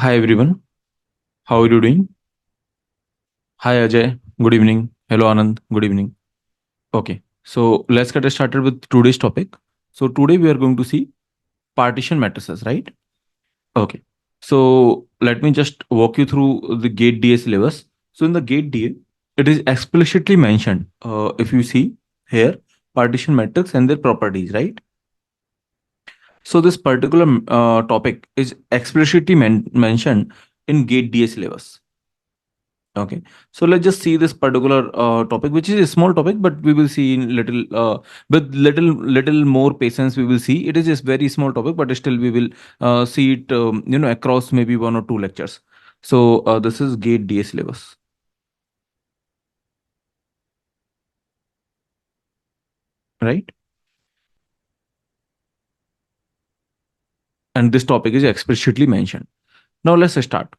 Hi everyone, how are you doing? Hi Ajay, good evening. Hello Anand, good evening. Okay, so let's get started with today's topic. So today we are going to see partition matrices, right? Okay, so let me just walk you through the gate DA syllabus. So in the gate DA, it is explicitly mentioned, if you see here, partition matrix and their properties, right? So this particular topic is explicitly mentioned in gate DA syllabus. Okay, so let's just see this particular topic, which is a small topic, but we will see in with little more patience. We will see it is just very small topic, but still we will see it, across maybe one or two lectures. So this is GATE DA syllabus, right? And this topic is explicitly mentioned. Now let's start.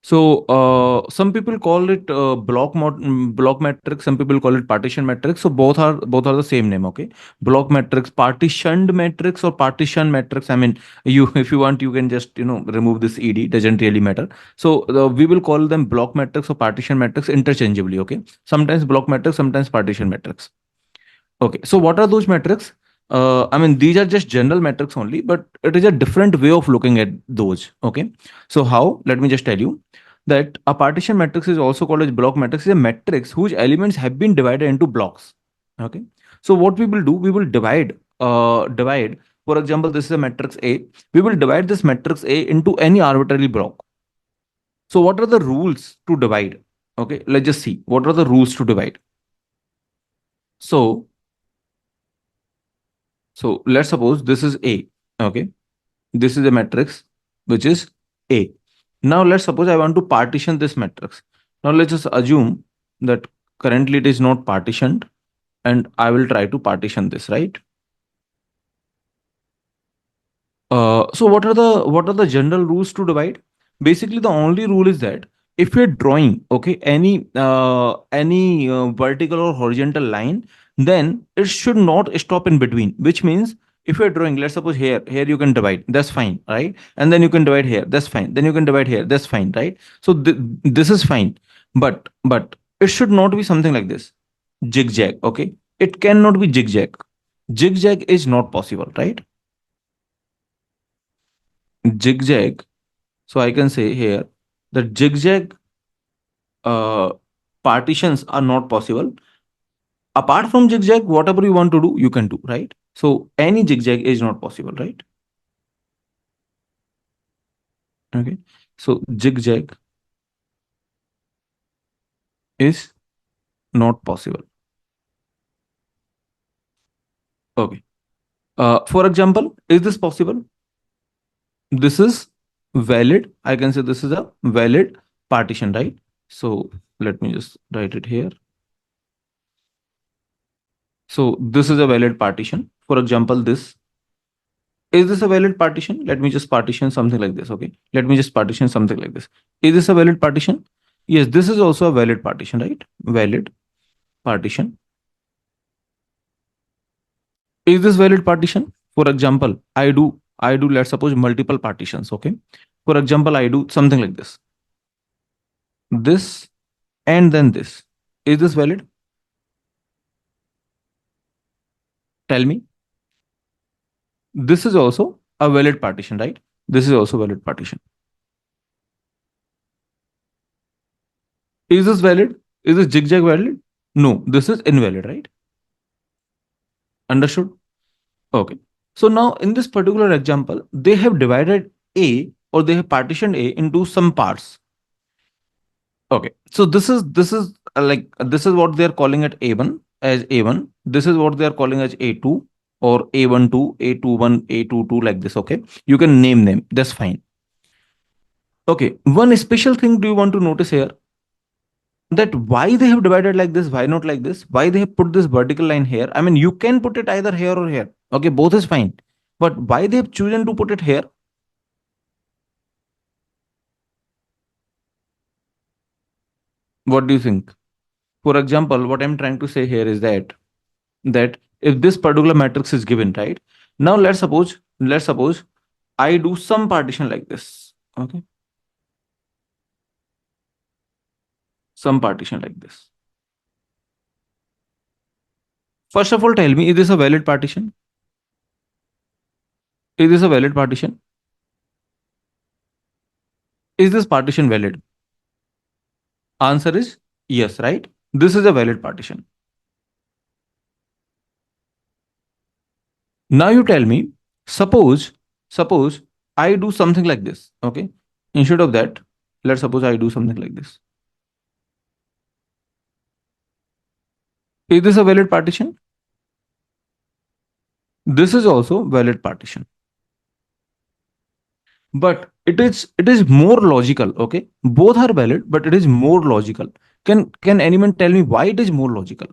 So some people call it block matrix. Some people call it partition matrix. So both are the same name. Okay, block matrix, partitioned matrix, or partition matrix. I mean, you if you want, you can just remove this ed. Doesn't really matter. So we will call them block matrix or partition matrix interchangeably. Okay, sometimes block matrix, sometimes partition matrix. Okay, so what are those metrics? I mean, these are just general metrics only, but it is a different way of looking at those. Okay, so how? Let me just tell you that a partition matrix is also called as block matrix. Is a matrix whose elements have been divided into blocks. Okay, so what we will do? We will divide. For example, this is a matrix A. We will divide this matrix A into any arbitrary block. So what are the rules to divide? Okay, let's just see. What are the rules to divide? So So let's suppose this is A. Okay. This is a matrix which is A. Now let's suppose I want to partition this matrix. Now let's just assume that currently it is not partitioned, and I will try to partition this, right? So what are the general rules to divide? Basically, the only rule is that if you're drawing, okay, any vertical or horizontal line, then it should not stop in between. Which means if you're drawing, let's suppose here you can divide, that's fine, right? And then you can divide here, that's fine. Then you can divide here, that's fine, right? So this is fine, but it should not be something like this, zigzag. Okay, it cannot be zigzag. Zigzag is not possible, right? Zigzag. So I can say here that zigzag uh, partitions are not possible. Apart from zigzag, whatever you want to do, you can do, right? So any zigzag is not possible, right? Okay. So zigzag is not possible. Okay. For example, is this possible? This is valid. I can say this is a valid partition, right? So let me just write it here. So this is a valid partition. For example, this is this a valid partition? Let me just partition something like this. Okay. Let me just partition something like this. Is this a valid partition? Yes, this is also a valid partition, right? Valid partition. Is this valid partition? For example, I do, let's suppose multiple partitions. Okay. For example, I do something like this. This and then this. Is this valid? Tell me. This is also a valid partition, right? This is also valid partition. Is this valid? Is this zigzag valid? No, this is invalid, right? Understood? Okay. So now in this particular example, they have divided A, or they have partitioned A into some parts. Okay. So this is what they are calling it A1 as A1. This is what they are calling as A2 or A12, A21, A22 like this. Okay. You can name them. That's fine. Okay. One special thing do you want to notice here? That why they have divided like this, why not like this? Why they have put this vertical line here? I mean, you can put it either here or here. Okay, both is fine. But why they have chosen to put it here? What do you think? For example, what I'm trying to say here is that if this particular matrix is given, right? Now let's suppose I do some partition like this. Okay. some partition like this. First of all, tell me, is this a valid partition? Is this a valid partition? Is this partition valid? Answer is yes, right? This is a valid partition. Now you tell me, suppose I do something like this, okay? Instead of that, let's suppose I do something like this. Is this a valid partition? This is also valid partition. But it is more logical, okay? Both are valid, but it is more logical. Can anyone tell me why it is more logical?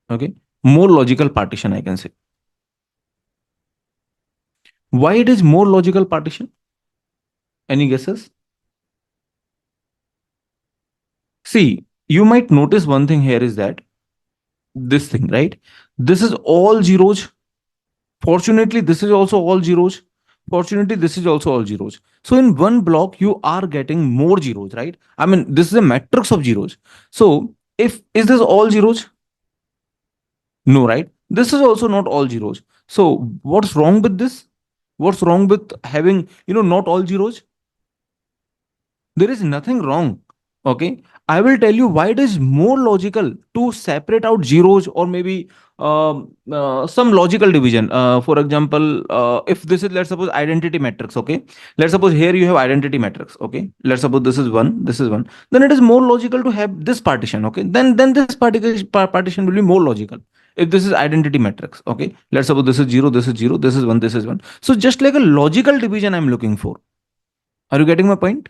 Okay, more logical partition, I can say. Why it is more logical partition? Any guesses? See, you might notice one thing here is that this thing, right? This is all zeros. Fortunately, this is also all zeros. Fortunately, this is also all zeros. So in one block, you are getting more zeros, right? I mean, this is a matrix of zeros. So if is this all zeros? No, right? This is also not all zeros. So what's wrong with this? What's wrong with having, not all zeros? There is nothing wrong. Okay. I will tell you why it is more logical to separate out zeros, or maybe some logical division. For example, if this is, let's suppose, identity matrix. Okay. Let's suppose here you have identity matrix. Okay. Let's suppose this is one, this is one. Then it is more logical to have this partition. Okay. Then this partition will be more logical. If this is identity matrix. Okay. Let's suppose this is zero, this is zero, this is one, this is one. So just like a logical division I'm looking for. Are you getting my point?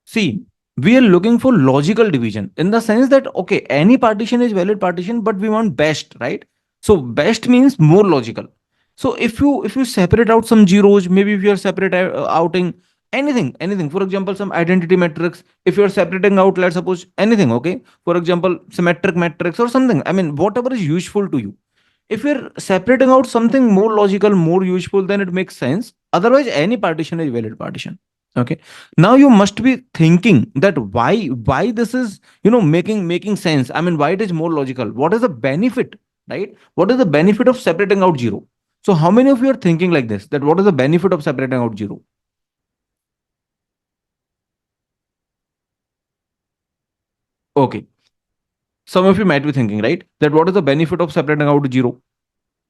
See, we are looking for logical division in the sense that, okay, any partition is valid partition, but we want best, right? So best means more logical. So if you separate out some zeros, maybe if you are separate outing anything, for example, some identity matrix, if you are separating out, let's suppose anything, okay, for example, symmetric matrix or something, I mean, whatever is useful to you. If you're separating out something more logical, more useful, then it makes sense. Otherwise, any partition is valid partition. Okay. Now you must be thinking that why this is making sense. I mean, why it is more logical. What is the benefit, right? What is the benefit of separating out zero? So how many of you are thinking like this? That what is the benefit of separating out zero? Okay. Some of you might be thinking, right? That what is the benefit of separating out zero?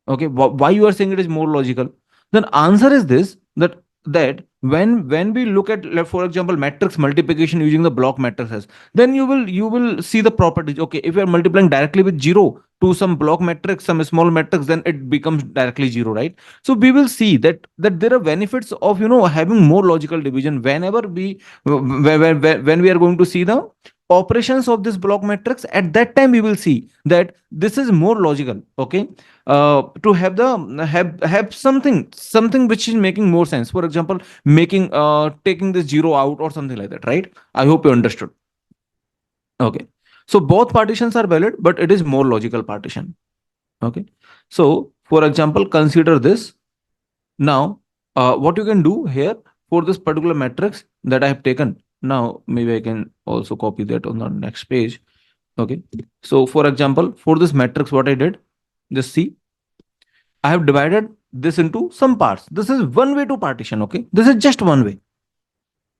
Okay, why you are saying it is more logical? Then answer is this, that when we look at, like, for example, matrix multiplication using the block matrices, then you will see the properties. Okay, if you are multiplying directly with zero to some block matrix, some small matrix, then it becomes directly zero, right? So we will see that there are benefits of having more logical division whenever when we are going to see the operations of this block matrix. At that time we will see that this is more logical. Okay, to have something which is making more sense, for example, making taking this zero out or something like that, right? I hope you understood. Okay, so both partitions are valid, but it is more logical partition. Okay, so for example, consider this. Now what you can do here, for this particular matrix that I have taken, now maybe I can also copy that on the next page. Okay, so for example, for this matrix, what I did, just see, I have divided this into some parts. This is one way to partition. Okay, this is just one way.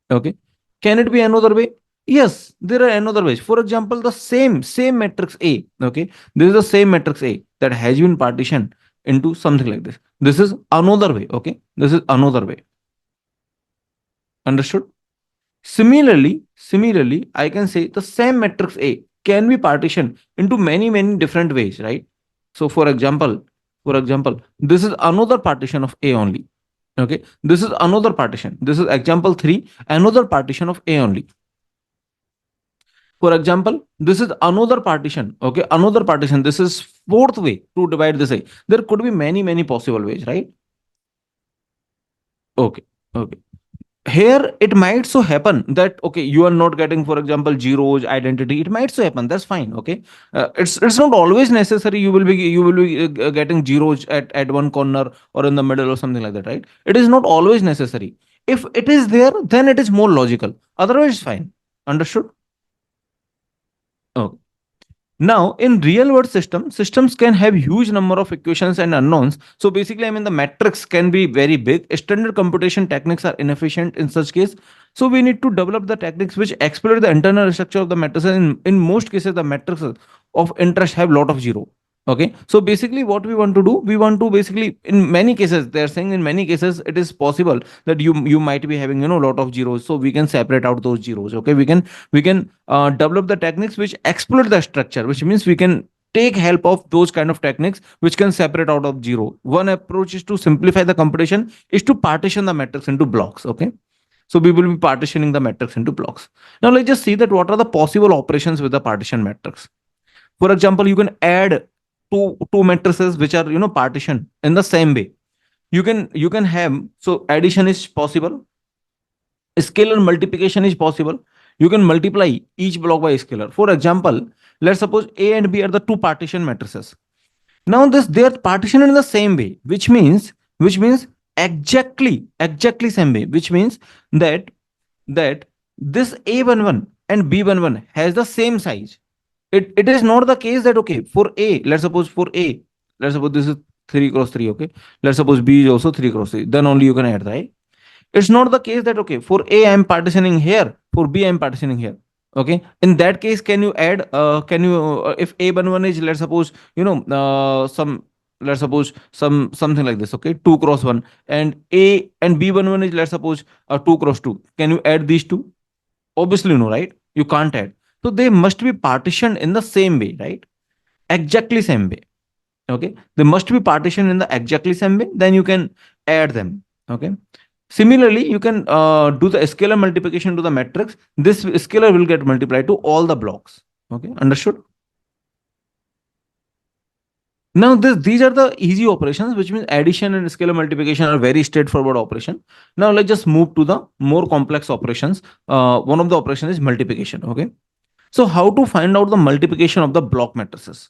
Okay, can it be another way? Yes, there are another ways. For example, the same matrix A. Okay, this is the same matrix A that has been partitioned into something like this. This is another way. Okay, this is another way. Understood? Similarly, I can say the same matrix A can be partitioned into many different ways, right? So for example, this is another partition of A only. Okay, this is another partition. This is example 3, another partition of A only. For example, this is another partition. Okay, another partition. This is fourth way to divide this A. There could be many possible ways, right? Okay, okay. Here it might so happen that, okay, you are not getting, for example, zeros identity. It might so happen, that's fine. Okay, it's not always necessary you will be getting zeros at one corner or in the middle or something like that, right? It is not always necessary. If it is there, then it is more logical, otherwise fine. Understood? Okay. Now, in real world systems can have huge number of equations and unknowns. So basically, I mean, the matrix can be very big. Standard computation techniques are inefficient in such case. So we need to develop the techniques which exploit the internal structure of the matrices. In most cases, the matrices of interest have lot of zero. Okay. So basically, what we want to do, we want to basically, in many cases, they are saying in many cases, it is possible that you might be having lot of zeros. So we can separate out those zeros. Okay. We can develop the techniques which exploit the structure, which means we can take help of those kind of techniques which can separate out of zero. One approach is to simplify the computation is to partition the matrix into blocks. Okay. So we will be partitioning the matrix into blocks. Now let's just see that what are the possible operations with the partition matrix. For example, you can add two matrices which are partitioned in the same way. You can have, so addition is possible, scalar multiplication is possible. You can multiply each block by scalar. For example, let's suppose A and B are the two partition matrices. Now this they are partitioned in the same way, which means exactly same way, which means that this A11 and B11 has the same size. It is not the case that, okay, for A, let's suppose this is 3 cross 3. Okay, let's suppose B is also 3 cross 3, then only you can add, right? It's not the case that, okay, for A I'm partitioning here, for B I'm partitioning here. Okay, in that case, can you add, can you if A11 is, let's suppose, some, let's suppose something like this. Okay, 2 cross 1, and A and B11 is, let's suppose, 2 cross 2. Can you add these two? Obviously no, right? You can't add. So they must be partitioned in the same way, right? Exactly same way. Okay, they must be partitioned in the exactly same way, then you can add them. Okay, similarly, you can do the scalar multiplication to the matrix. This scalar will get multiplied to all the blocks. Okay, understood? Now, these are the easy operations, which means addition and scalar multiplication are very straightforward operation. Now, let's just move to the more complex operations. One of the operations is multiplication. Okay, so how to find out the multiplication of the block matrices?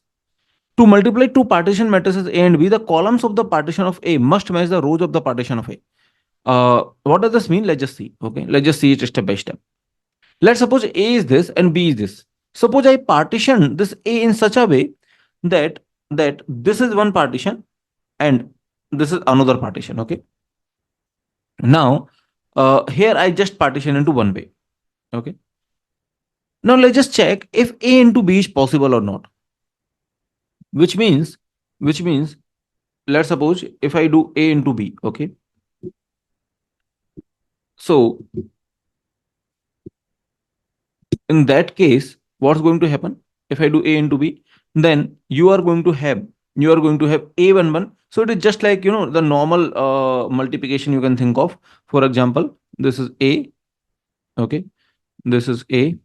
To multiply two partition matrices A and B, the columns of the partition of A must match the rows of the partition of A. What does this mean? Let's just see. Okay, let's just see it step by step. Let's suppose A is this and B is this. Suppose I partition this A in such a way that this is one partition and this is another partition. Okay. Now, here I just partition into one way. Okay. Now let's just check if A into B is possible or not. Which means, let's suppose if I do A into B. Okay. So in that case, what's going to happen? If I do A into B, then you are going to have A11. So it is just like, the normal multiplication you can think of. For example, this is A. Okay, this is A,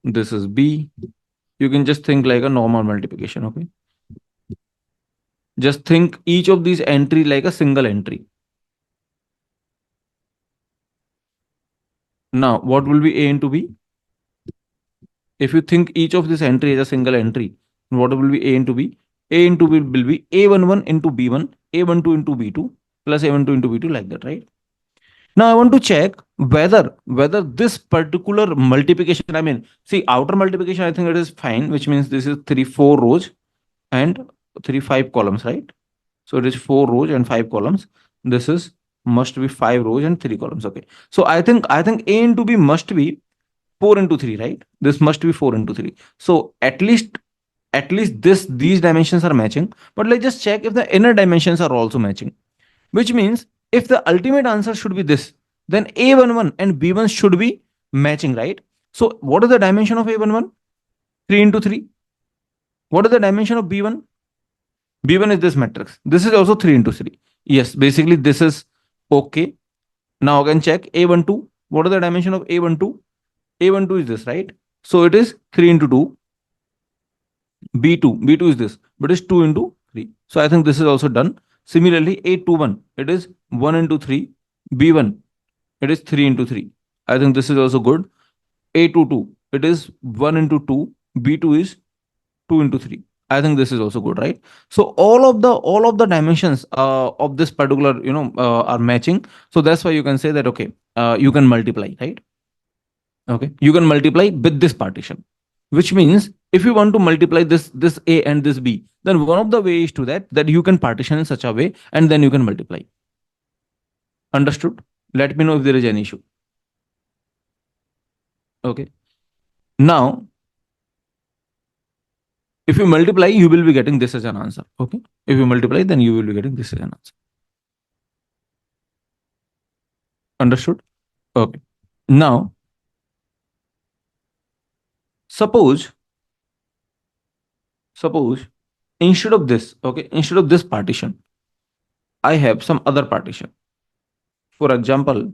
this is B. You can just think like a normal multiplication. Okay, just think each of these entry like a single entry. Now, what will be A into B? If you think each of this entry is a single entry, what will be A into B? A into B will be A11 into B1, A12 into B2 plus A12 into B2, like that, right? Now I want to check whether this particular multiplication, I mean, see, outer multiplication, I think it is fine, which means this is 3 4 rows and 3 5 columns, right? So it is 4 rows and 5 columns. This is must be 5 rows and 3 columns. Okay. So I think A into B must be 4 into 3, right? This must be 4 into 3. So at least these dimensions are matching. But let's just check if the inner dimensions are also matching. Which means if the ultimate answer should be this, then A11 and B1 should be matching, right? So what is the dimension of A11? 3 into 3. What is the dimension of B1? B1 is this matrix. This is also 3 into 3. Yes, basically this is okay. Now again check A12. What is the dimension of A12? A12 is this, right? So it is 3 into 2. B2 is this, but it's 2 into 3. So I think this is also done. Similarly, A21, it is 1 into 3. B1, it is 3 into 3. I think this is also good. A22, it is 1 into 2. B2 is 2 into 3. I think this is also good, right? So all of the dimensions of this particular are matching. So that's why you can say that, okay, you can multiply, right? Okay, you can multiply with this partition, which means if you want to multiply this a and this b, then one of the ways to that you can partition in such a way and then you can multiply. Understood? Let me know if there is any issue. Okay, now if you multiply you will be getting this as an answer. Okay, if you multiply then you will be getting this as an answer. Understood? Okay, now suppose suppose instead of this, okay, instead of this partition I have some other partition. For example,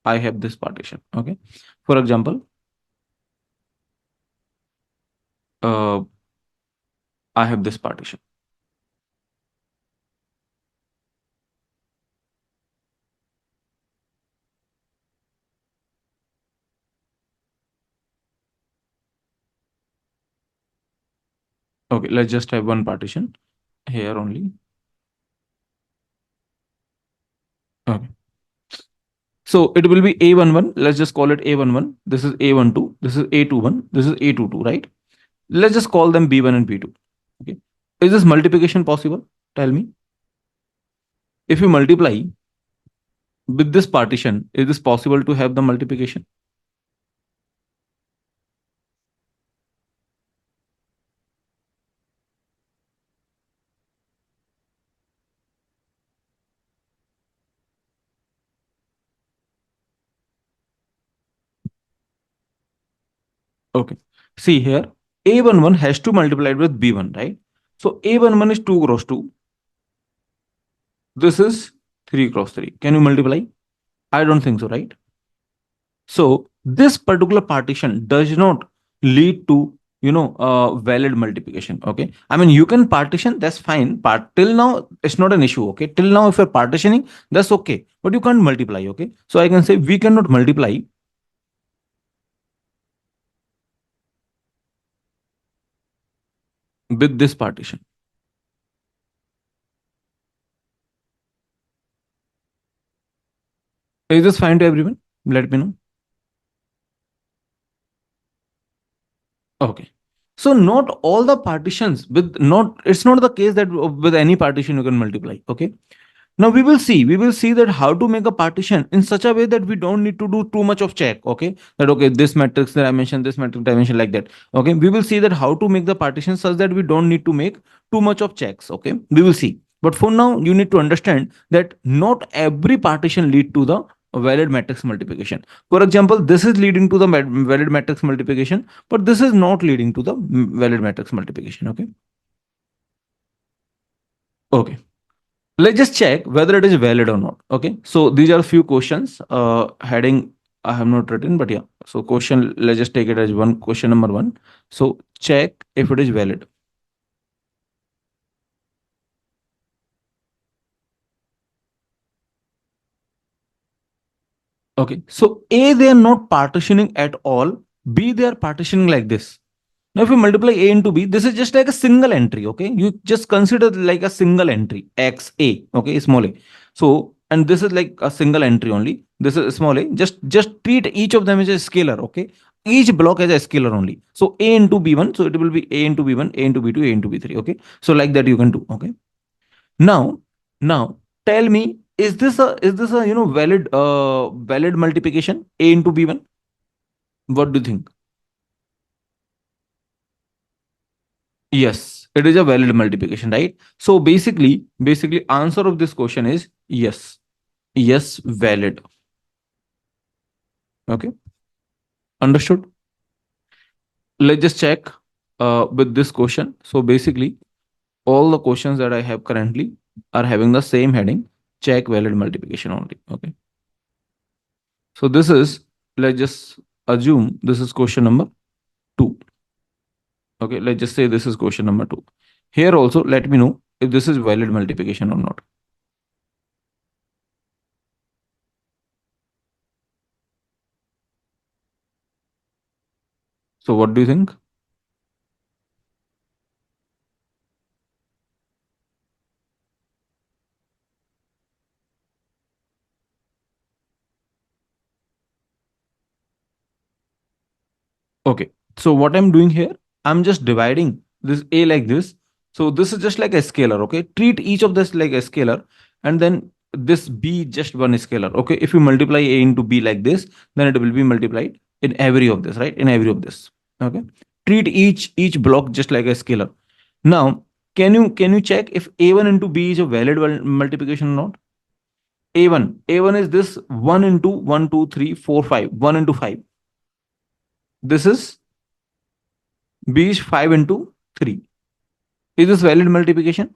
I have this partition. Okay, for example, uh, I have this partition. Okay, let's just have one partition here only. Okay, so it will be A11. Let's just call it A11. This is A12. This is A21. This is A22, right? Let's just call them B1 and B2. Okay, is this multiplication possible? Tell me. If you multiply with this partition, is this possible to have the multiplication? Okay. See here, A11 has to multiply with B1, right? So A11 is 2 cross 2. This is 3 cross 3. Can you multiply? I don't think so, right? So this particular partition does not lead to, valid multiplication. Okay. I mean, you can partition, that's fine. But till now, it's not an issue. Okay. Till now, if you're partitioning, that's okay. But you can't multiply. Okay. So I can say we cannot multiply with this partition. Is this fine to everyone? Let me know. Okay. So not all the partitions with not it's not the case that with any partition you can multiply. Okay. Now we will see that how to make a partition in such a way that we don't need to do too much of check. Okay. That okay, this matrix dimension, this matrix dimension like that. Okay. We will see that how to make the partition such that we don't need to make too much of checks. Okay. We will see. But for now, you need to understand that not every partition lead to the valid matrix multiplication. For example, this is leading to the valid matrix multiplication, but this is not leading to the valid matrix multiplication. Okay. Okay. Let's just check whether it is valid or not. Okay. So these are a few questions. Heading I have not written, but yeah. So question, let's just take it as one question number one. So check if it is valid. Okay. So A, they are not partitioning at all. B, they are partitioning like this. Now, if you multiply A into B, this is just like a single entry. Okay. You just consider like a single entry, X A. Okay. Small a. So, and this is like a single entry only. This is small a. Just treat each of them as a scalar. Okay. Each block as a scalar only. So A into B1. So it will be A into B1, A into B2, A into B3. Okay. So like that you can do. Okay. Now, now tell me, is this a valid multiplication A into B1? What do you think? Yes, it is a valid multiplication, right? So basically answer of this question is yes. Yes, valid. Okay, understood. Let's just check with this question. So basically all the questions that I have currently are having the same heading, check valid multiplication only. Okay. So this is, let's just assume this is question number 2. Okay, let's just say this is question number 2. Here also, let me know if this is valid multiplication or not. So what do you think? Okay. So what I'm doing here, I'm just dividing this A like this. So this is just like a scalar. Okay. Treat each of this like a scalar, and then this B just one scalar. Okay. If you multiply A into B like this, then it will be multiplied in every of this, right? In every of this. Okay. Treat each block just like a scalar. Now, can you check if A1 into B is a valid multiplication or not? A1 is this 1 into 1, 2, 3, 4, 5. 1 into 5. This is B is 5 into 3. Is this valid multiplication?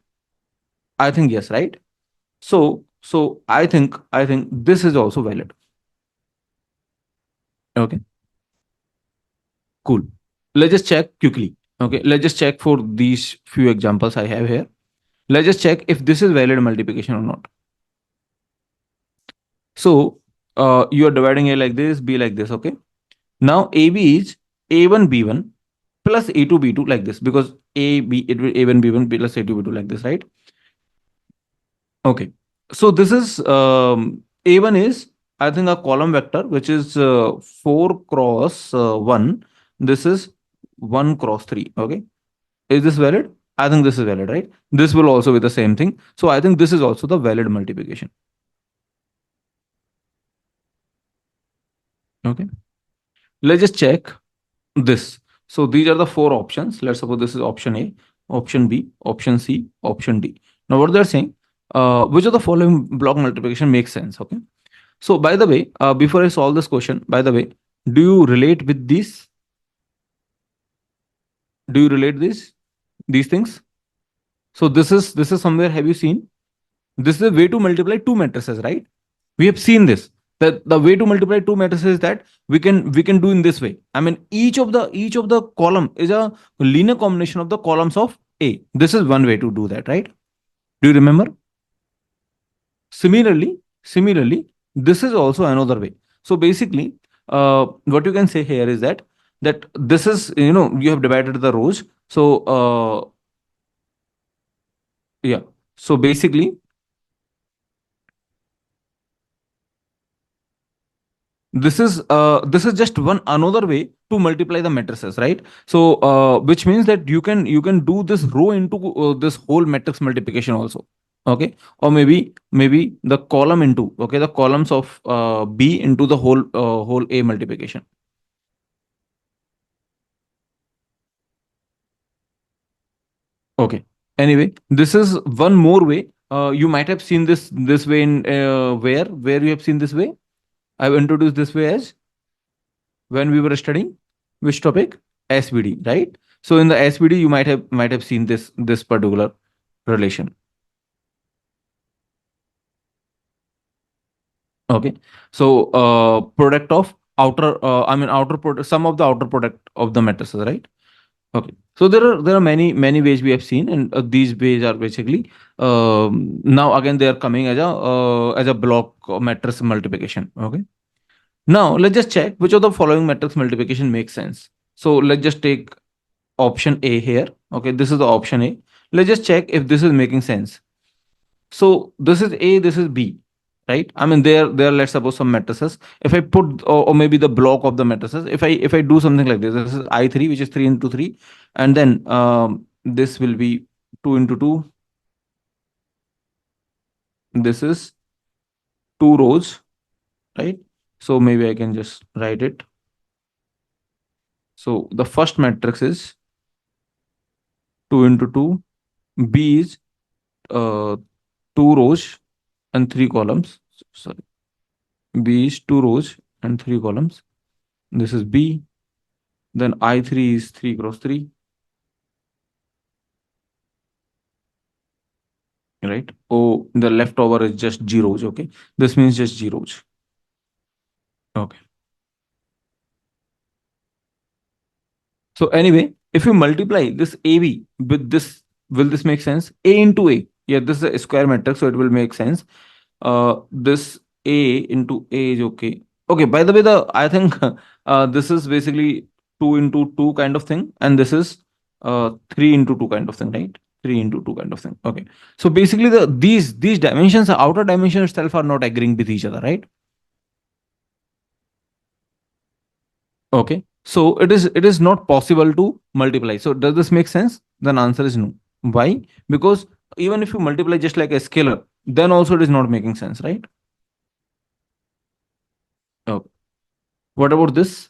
I think yes, right? So I think this is also valid. Okay, cool. Let's just check quickly. Okay, let's just check for these few examples I have here. Let's just check if this is valid multiplication or not. So you are dividing A like this, B like this. Okay. Now AB is A1 B1 plus A2 B2 like this, because A B it will A1 B1 plus A2 B2 like this, right? Okay. So this is A1 is, I think, a column vector which is 4 cross 1. This is 1 cross 3. Okay. Is this valid? I think this is valid, right? This will also be the same thing. So I think this is also the valid multiplication. Okay. Let's just check this. So these are the four options. Let's suppose this is option A, option B, option C, option D. Now what they're saying, which of the following block multiplication makes sense? Okay. So by the way, before I solve this question, by the way, do you relate with these? Do you relate these things? So this is somewhere, have you seen? This is a way to multiply two matrices, right? We have seen this. That the way to multiply two matrices is that we can do in this way. I mean, each of the column is a linear combination of the columns of A. This is one way to do that, right? Do you remember? Similarly, this is also another way. So basically, what you can say here is that this is, you have divided the rows. So yeah. So basically, this is just one another way to multiply the matrices, right? So which means that you can do this row into this whole matrix multiplication also. Okay. Or maybe the column into, okay, the columns of B into the whole A multiplication. Okay. Anyway, this is one more way. You might have seen this way in where you have seen this way. I've introduced this way as when we were studying which topic? SVD, right? So in the SVD, you might have seen this particular relation. Okay. So product of outer product, sum of the outer product of the matrices, right? Okay. So there are many ways we have seen, and these ways are basically now again they are coming as a block matrix multiplication. Okay. Now let's just check which of the following matrix multiplication makes sense. So let's just take option A here. Okay, this is the option A. Let's just check if this is making sense. So this is A, this is B, right? I mean, there. Let's suppose some matrices. If I put or maybe the block of the matrices. If I do something like this is I3, which is 3 into 3, and then this will be 2 into 2. This is two rows, right? So maybe I can just write it. So the first matrix is 2 into 2. B is uh, two rows and three columns. Sorry, B is two rows and three columns. This is B. Then I3 is 3 cross 3, right? Oh, the leftover is just zeros. Okay, this means just zeros. Okay. So anyway, if you multiply this AB with this, will this make sense? A into A. Yeah, this is a square matrix, so it will make sense. This A into A is okay. Okay, by the way, the I think this is basically 2 into 2 kind of thing, and this is 3 into 2 kind of thing, right? 3 into 2 kind of thing. Okay. So basically these dimensions, the outer dimensions itself are not agreeing with each other, right? Okay. So it is not possible to multiply. So does this make sense? Then answer is no. Why? Because even if you multiply just like a scalar, then also it is not making sense, right? Oh. What about this?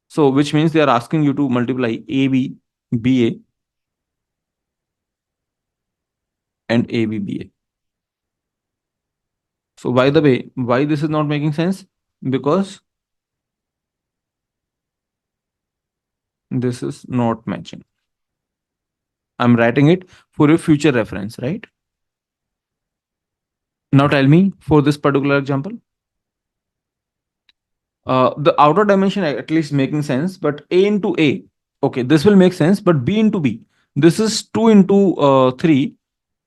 So which means they are asking you to multiply AB, BA, and AB, BA. So by the way, why this is not making sense? Because this is not matching. I'm writing it for your future reference, right? Now tell me for this particular example. The outer dimension at least making sense, but A into A, okay, this will make sense, but B into B, this is 2 into 3,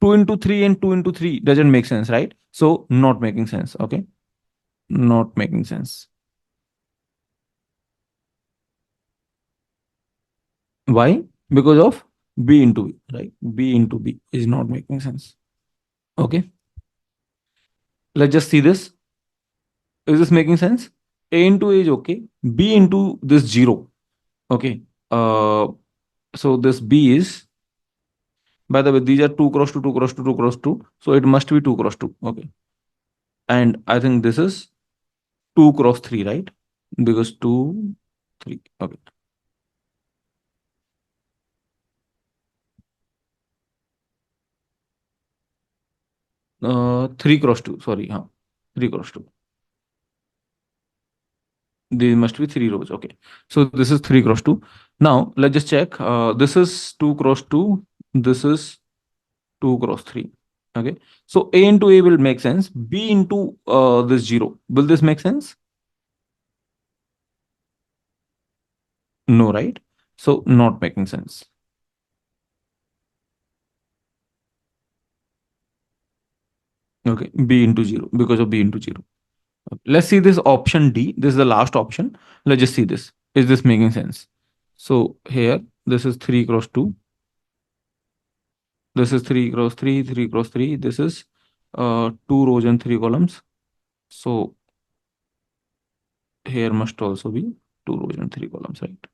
2 into 3 and 2 into 3 doesn't make sense, right? So not making sense, okay? Not making sense. Why? Because of B into B, right? B into B is not making sense. Okay, let's just see this. Is this making sense? A into A is okay. B into this 0. Okay. Uh, so this B is, by the way, these are 2 cross 2, 2 cross 2, 2 cross 2. So it must be 2 cross 2. Okay. And I think this is 2 cross 3, right? Because 2, 3. Okay. 3 cross 2. Sorry. Huh. 3 cross 2. There must be 3 rows. Okay. So this is 3 cross 2. Now let's just check. This is 2 cross 2. This is 2 cross 3. Okay. So A into A will make sense. B into this 0. Will this make sense? No, right? So not making sense. Okay. B into 0 because of B into 0. Okay. Let's see this option D. This is the last option. Let's just see this. Is this making sense? So here, this is 3 cross 2. This is 3 cross 3, 3 cross 3. This is 2 rows and 3 columns. So here must also be 2 rows and 3 columns, right?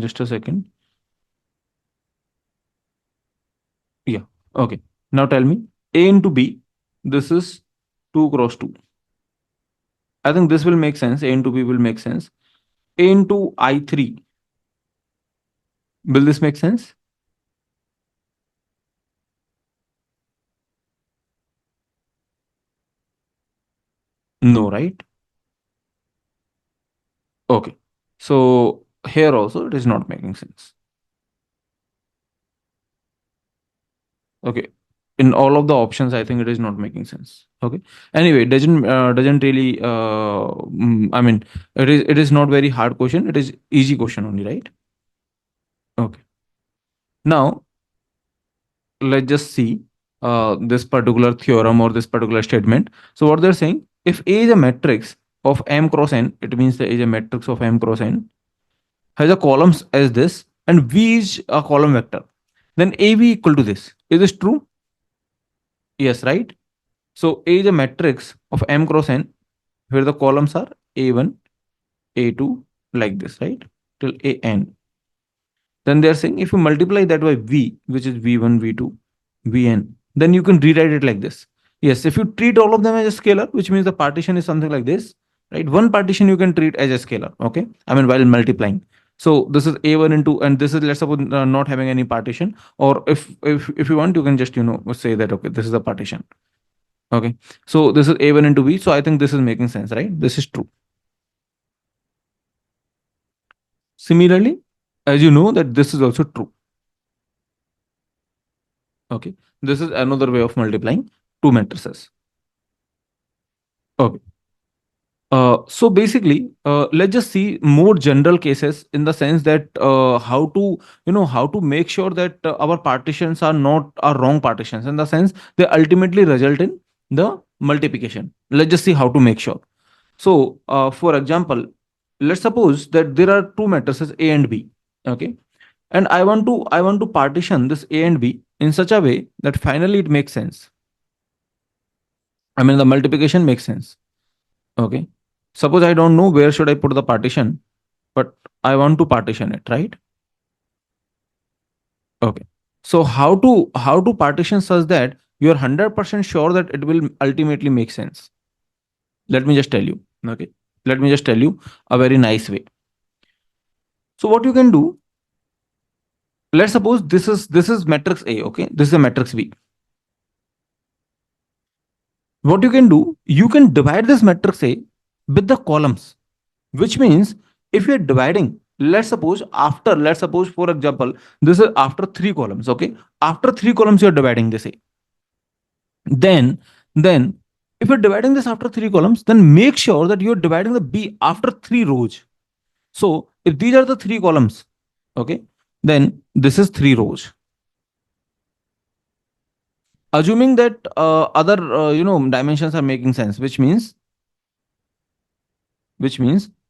Just a second. Yeah. Okay. Now tell me A into B. This is 2 cross 2. I think this will make sense. A into B will make sense. A into I3. Will this make sense? No, right? Okay. So here also it is not making sense. Okay. In all of the options, I think it is not making sense. Okay. Anyway, it doesn't really I mean, it is not very hard question. It is easy question only, right? Okay. Now let's just see this particular theorem or this particular statement. So what they're saying, if A is a matrix of M cross N, it means there is a matrix of M cross N, has a columns as this, and V is a column vector, then AB equal to this. Is this true? Yes, right? So A is a matrix of M cross N, where the columns are A1, A2, like this, right? Till AN. Then they are saying if you multiply that by V, which is V1, V2, Vn, then you can rewrite it like this. Yes, if you treat all of them as a scalar, which means the partition is something like this, right? One partition you can treat as a scalar, okay? I mean, while multiplying. So this is A1 into, and this is, let's suppose, not having any partition. Or if you want, you can just, say that, okay, this is a partition. Okay. So this is A1 into B. So I think this is making sense, right? This is true. Similarly, as you know that this is also true. Okay. This is another way of multiplying two matrices. Okay. So basically, let's just see more general cases in the sense that how to make sure that our partitions are not our wrong partitions, in the sense they ultimately result in the multiplication. Let's just see how to make sure. So, for example, let's suppose that there are two matrices A and B. Okay, and I want to partition this A and B in such a way that finally it makes sense. I mean, the multiplication makes sense. Okay. Suppose I don't know where should I put the partition, but I want to partition it, right? Okay. So how to partition such that you're 100% sure that it will ultimately make sense? Let me just tell you. Okay. Let me just tell you a very nice way. So what you can do, let's suppose this is matrix A, okay? This is a matrix B. What you can do, you can divide this matrix A with the columns, which means if you're dividing, let's suppose for example, this is after three columns, okay? After three columns, you're dividing this A. Then if you're dividing this after three columns, then make sure that you're dividing the B after three rows. So if these are the three columns, okay, then this is three rows. Assuming that other dimensions are making sense, which means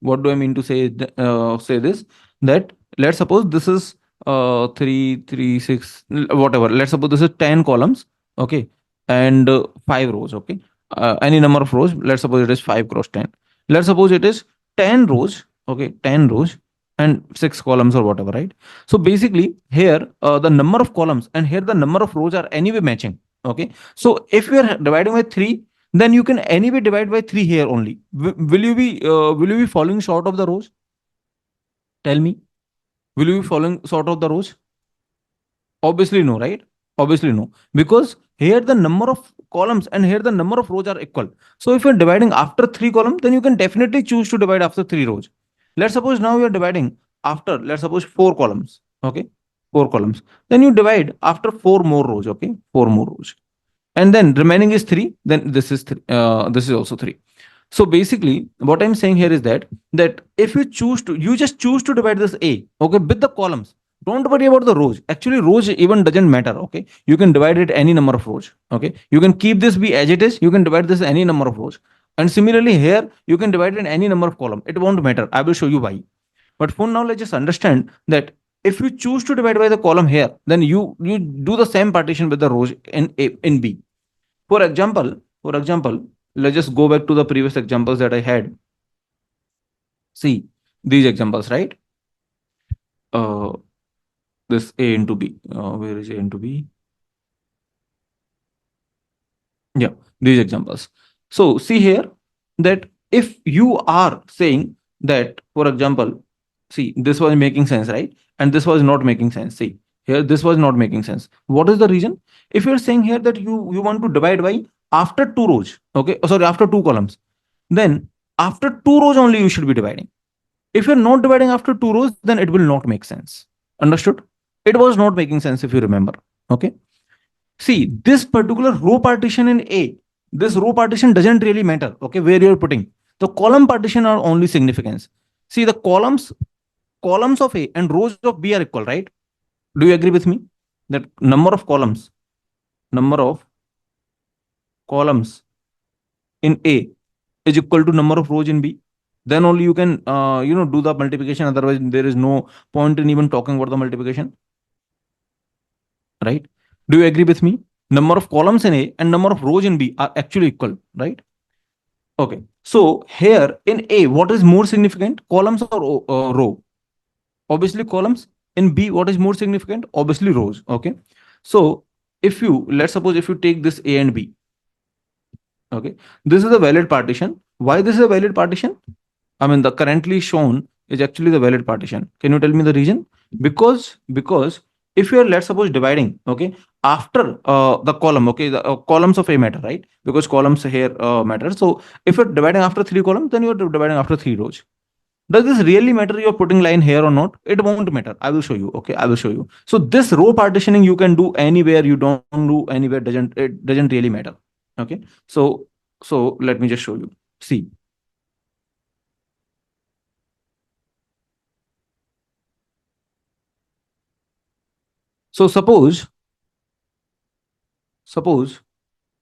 what do I mean to say? Say this, that let's suppose this is 3 3 6 whatever. Let's suppose this is 10 columns, okay, and five rows, okay. Any number of rows. Let's suppose it is 5 cross 10. Let's suppose it is 10 rows, okay, 10 rows and six columns or whatever, right? So basically here the number of columns and here the number of rows are anyway matching, okay. So if we are dividing by 3, then you can anyway divide by 3 here only. Will you be falling short of the rows? Tell me. Will you be falling short of the rows? Obviously no, right? Obviously no. Because here the number of columns and here the number of rows are equal. So if you're dividing after 3 columns, then you can definitely choose to divide after 3 rows. Let's suppose now you're dividing after, let's suppose 4 columns. Okay. 4 columns. Then you divide after 4 more rows. Okay. 4 more rows. And then remaining is 3. Then this is 3. This is also 3. So basically, what I'm saying here is that if you just choose to divide this A, okay, with the columns. Don't worry about the rows. Actually, rows even doesn't matter. Okay, you can divide it any number of rows. Okay, you can keep this B as it is. You can divide this any number of rows. And similarly here, you can divide it in any number of column. It won't matter. I will show you why. But for now, let's just understand that if you choose to divide by the column here, then you do the same partition with the rows in B. For example, let's just go back to the previous examples that I had. See these examples, right? Uh, this A into B. Where is A into B? Yeah, these examples. So see here that if you are saying that, for example, see this was making sense, right? And this was not making sense. See here, this was not making sense. What is the reason? If you're saying here that you want to divide by after two rows, okay, sorry, after two columns, then after two rows only you should be dividing. If you're not dividing after two rows, then it will not make sense. Understood? It was not making sense if you remember. Okay. See, this particular row partition in A, this row partition doesn't really matter, okay, where you're putting. The column partition are only significance. See, the columns of A and rows of B are equal, right? Do you agree with me? That number of columns in A is equal to number of rows in B. Then only you can, do the multiplication. Otherwise, there is no point in even talking about the multiplication, right? Do you agree with me? Number of columns in A and number of rows in B are actually equal, right? Okay. So here in A, what is more significant, columns or row? Obviously columns. In B, what is more significant? Obviously rows. Okay. So let's suppose if you take this A and B, okay, this is a valid partition. Why this is a valid partition? I mean, the currently shown is actually the valid partition. Can you tell me the reason? Because if you are, let's suppose, dividing, okay, after the column, okay, the columns of A matter, right? Because columns here matter. So if you're dividing after three columns, then you're dividing after three rows. Does this really matter you're putting line here or not? It won't matter. I will show you. Okay, I will show you. So this row partitioning you can do anywhere, you don't do anywhere, it doesn't really matter. Okay. So let me just show you. See. So suppose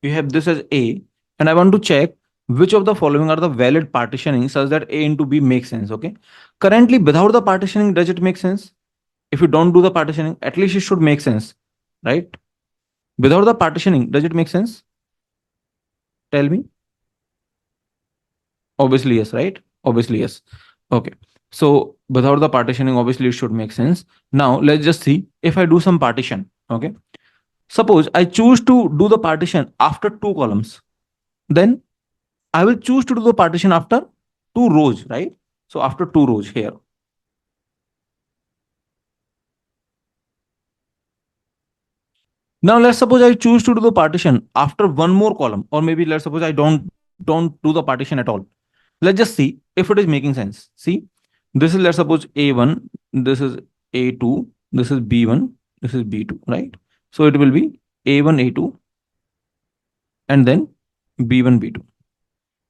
you have this as A, and I want to check which of the following are the valid partitioning such that A into B makes sense. Okay. Currently, without the partitioning, does it make sense? If you don't do the partitioning, at least it should make sense, right? Without the partitioning, does it make sense? Tell me. Obviously yes, right? Obviously yes. Okay, so without the partitioning obviously it should make sense. Now let's just see if I do some partition. Okay, suppose I choose to do the partition after two columns, then I will choose to do the partition after two rows, right? So after two rows here. Now let's suppose I choose to do the partition after one more column, or maybe let's suppose I don't do the partition at all. Let's just see if it is making sense. See, this is, let's suppose, A1, this is A2, this is B1, this is B2, right? So it will be A1, A2, and then B1, B2.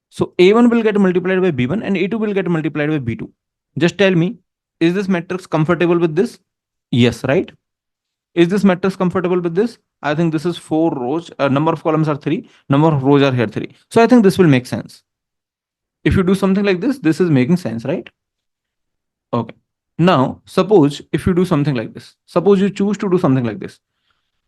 So A1 will get multiplied by B1 and A2 will get multiplied by B2. Just tell me, is this matrix comfortable with this? Yes, right? Is this matrix comfortable with this? I think this is four rows. Number of columns are three. Number of rows are here three. So I think this will make sense. If you do something like this is making sense, right? Okay. Now, suppose if you do something like this, suppose you choose to do something like this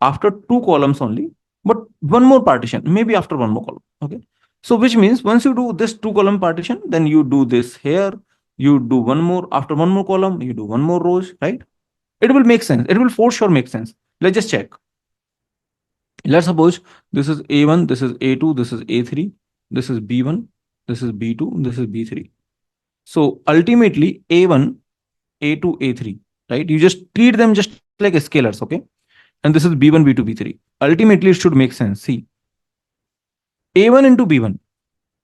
after two columns only, but one more partition, maybe after one more column. Okay. So which means once you do this two column partition, then you do this here, you do one more, after one more column, you do one more rows, right? It will make sense. It will for sure make sense. Let's just check. Let's suppose this is A1, this is A2, this is A3, this is B1, this is B2, this is B3. So ultimately A1, A2, A3, right? You just treat them just like scalars, okay? And this is B1, B2, B3. Ultimately, it should make sense. See, A1 into B1,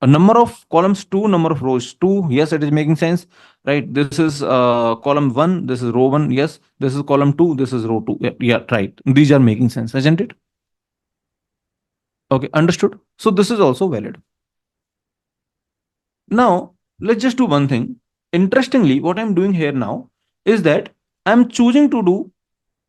a number of columns 2, number of rows 2. Yes, it is making sense, right? This is column 1, this is row 1. Yes, this is column 2, this is row 2. Yeah, right. These are making sense, isn't it? Okay, understood. So this is also valid. Now, let's just do one thing. Interestingly, what I'm doing here now is that I'm choosing to do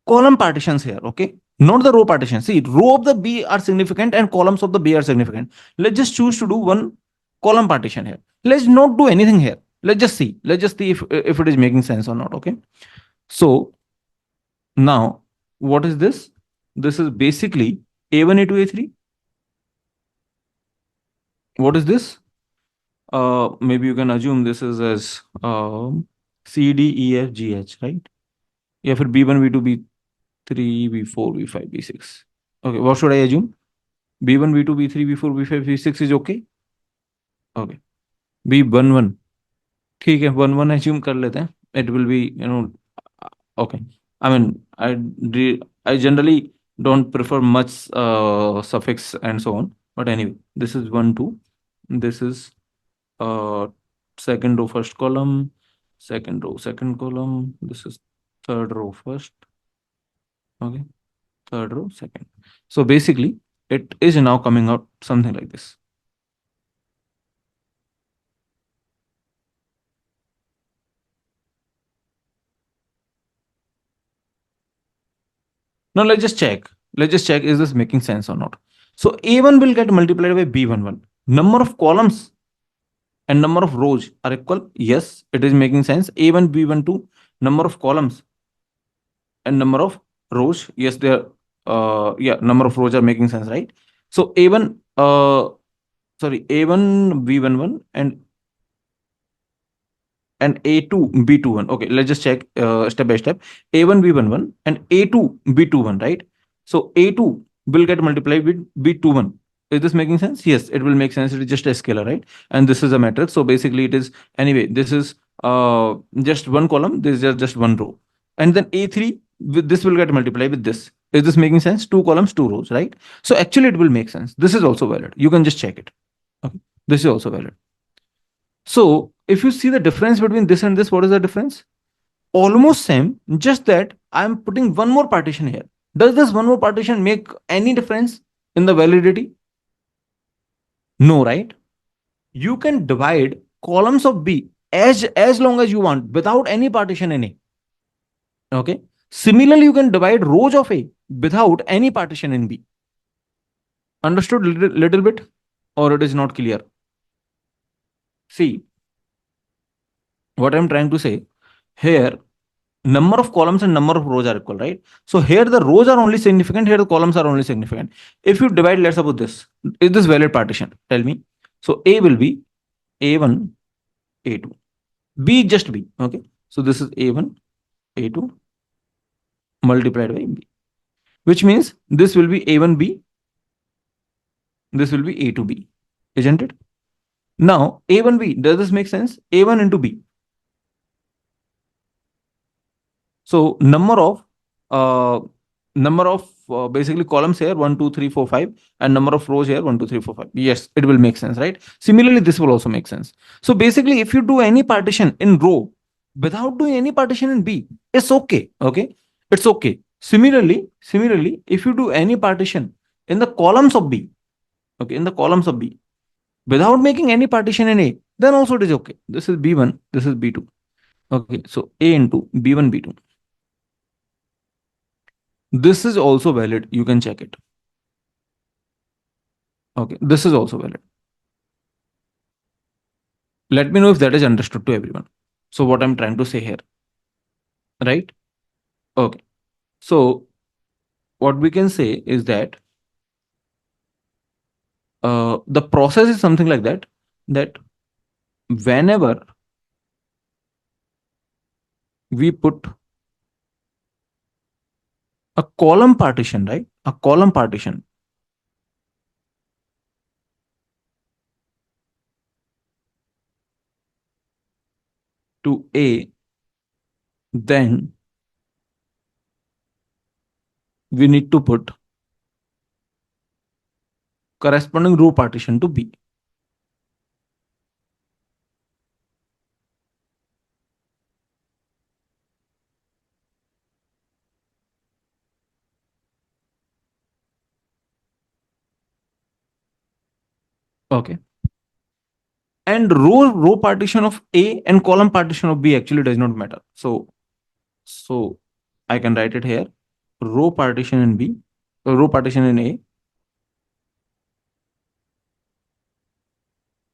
column partitions here, okay? Not the row partition. See, row of the B are significant and columns of the B are significant. Let's just choose to do one column partition here. Let's not do anything here. Let's just see. Let's just see if it is making sense or not, okay? So now, what is this? This is basically A1, A2, A3. What is this? Maybe you can assume this is as C, D, E, F, G, H, right? Yeah, for B1, B2, B3, B4, B5, B6. Okay, what should I assume? B1, B2, B3, B4, B5, B6 is okay? Okay. B11. ठीक है, 1 1 assume कर लेते हैं. It will be, okay. I mean, I generally don't prefer much suffix and so on. But anyway, this is 1 2. This is second row first column, second row second column. This is third row first. Okay, third row second. So basically, it is now coming out something like this. Now let's just check. Let's just check, is this making sense or not? So A1 will get multiplied by B11. Number of columns and number of rows are equal. Yes, it is making sense. A1, B12, number of columns and number of rows. Yes, they are, yeah, number of rows are making sense, right? So A1, A1, B11 and A2, B21. Okay, let's just check step by step. A1, B11 and A2, B21, right? So A2 will get multiplied with B21. Is this making sense? Yes, it will make sense. It is just a scalar, right? And this is a matrix. So basically it is, anyway, this is just one column. This is just one row. And then A3, with this will get multiplied with this. Is this making sense? Two columns, two rows, right? So actually it will make sense. This is also valid. You can just check it. Okay, this is also valid. So if you see the difference between this and this, what is the difference? Almost same, just that I'm putting one more partition here. Does this one more partition make any difference in the validity? No, right? You can divide columns of B as long as you want without any partition in A. Okay. Similarly, you can divide rows of A without any partition in B. Understood little bit, or it is not clear? See, what I'm trying to say here, number of columns and number of rows are equal, right? So here the rows are only significant, here the columns are only significant. If you divide, let's suppose this, is this valid partition? Tell me. So A will be A1, A2. B, just B. Okay. So this is A1, A2 multiplied by B, which means this will be A1B, this will be A2B, isn't it? Now, A1B, does this make sense? A1 into B. So uh, number of basically columns here 1, 2, 3, 4, 5, and number of rows here 1, 2, 3, 4, 5. Yes, it will make sense, right? Similarly, this will also make sense. So basically, if you do any partition in row without doing any partition in B, it's okay. Okay, it's okay. Similarly, if you do any partition in the columns of B, okay, in the columns of B without making any partition in A, then also it is okay. This is B1, this is B2. Okay, so A into B1, B2. This is also valid. You can check it. Okay, this is also valid. Let me know if that is understood to everyone. So what I'm trying to say here, right? Okay. So what we can say is that the process is something like that, that whenever we put a column partition, right? A column partition to A, then we need to put corresponding row partition to B. Okay. And row partition of A and column partition of B actually does not matter. So I can write it here. Row partition in B, row partition in A,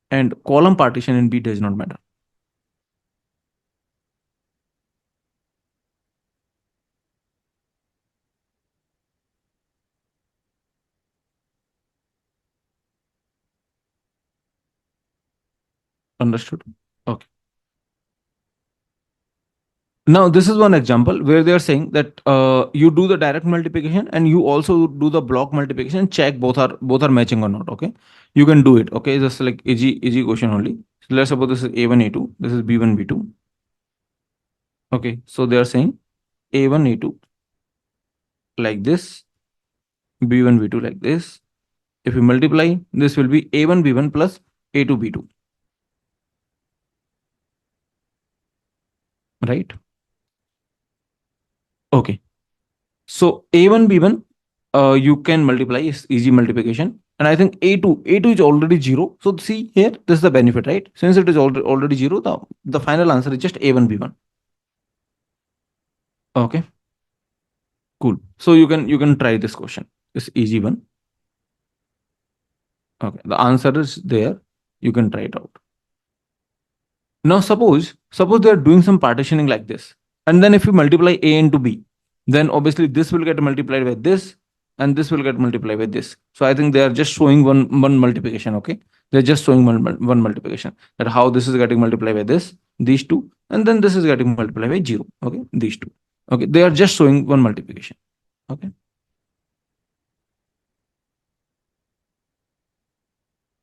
and column partition in B does not matter. Understood? Okay. Now this is one example where they are saying that you do the direct multiplication and you also do the block multiplication. Check both are matching or not. Okay, you can do it. Okay, just like easy question only. So let's suppose this is A1 A2. This is B1 B2. Okay, so they are saying A1 A2 like this, B1 B2 like this. If you multiply, this will be A1 B1 plus A2 B2. Right? Okay. So A1 B1, you can multiply, it's easy multiplication. And I think A2 is already 0. So see here, this is the benefit, right? Since it is already 0, the final answer is just A1 B1. Okay, cool. So you can try this question. It's easy one. Okay, the answer is there. You can try it out. Now suppose they are doing some partitioning like this, and then if you multiply A into B, then obviously this will get multiplied by this, and this will get multiplied by this. So I think they are just showing one multiplication. Okay, they're just showing one multiplication, that how this is getting multiplied by this, these two, and then this is getting multiplied by 0. Okay, these two. Okay, they are just showing one multiplication. Okay.